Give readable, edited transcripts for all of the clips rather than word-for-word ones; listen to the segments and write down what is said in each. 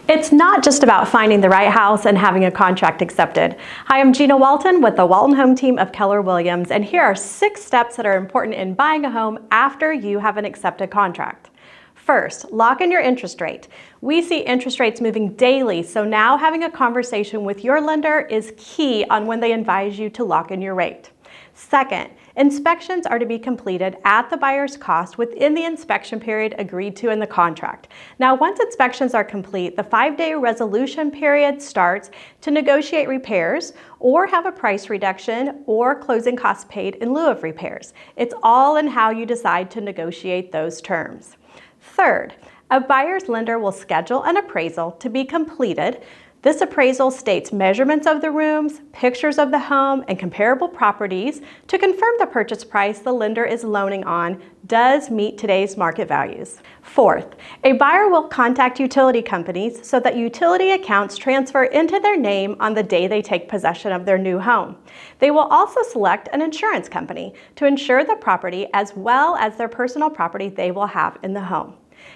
It's not just about finding the right house and having a contract accepted. Hi, I'm Gina Walton with the Walton Home Team of Keller Williams, and here are 6 steps that are important in buying a home after you have an accepted contract. First, lock in your interest rate. We see interest rates moving daily, so now having a conversation with your lender is key on when they advise you to lock in your rate. Second, inspections are to be completed at the buyer's cost within the inspection period agreed to in the contract. Now, once inspections are complete, the 5-day resolution period starts to negotiate repairs or have a price reduction or closing costs paid in lieu of repairs. It's all in how you decide to negotiate those terms. Third, a buyer's lender will schedule an appraisal to be completed. This appraisal states measurements of the rooms, pictures of the home, and comparable properties to confirm the purchase price the lender is loaning on does meet today's market values. Fourth, a buyer will contact utility companies so that utility accounts transfer into their name on the day they take possession of their new home. They will also select an insurance company to insure the property as well as their personal property they will have in the home.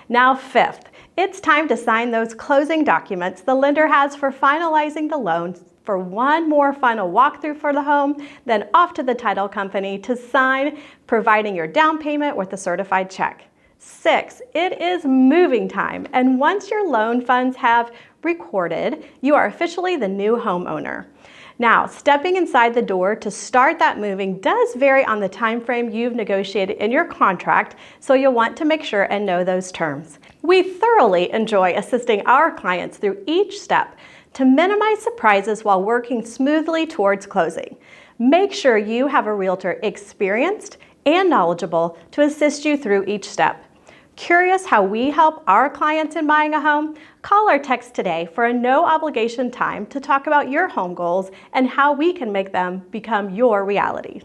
Now, fifth, it's time to sign those closing documents the lender has for finalizing the loan for one more final walkthrough for the home, then off to the title company to sign, providing your down payment with a certified check. 6, it is moving time, and once your loan funds have recorded, you are officially the new homeowner. Now, stepping inside the door to start that moving does vary on the time frame you've negotiated in your contract, so you'll want to make sure and know those terms. We thoroughly enjoy assisting our clients through each step to minimize surprises while working smoothly towards closing. Make sure you have a realtor experienced and knowledgeable to assist you through each step. Curious how we help our clients in buying a home? Call or text today for a no-obligation time to talk about your home goals and how we can make them become your reality.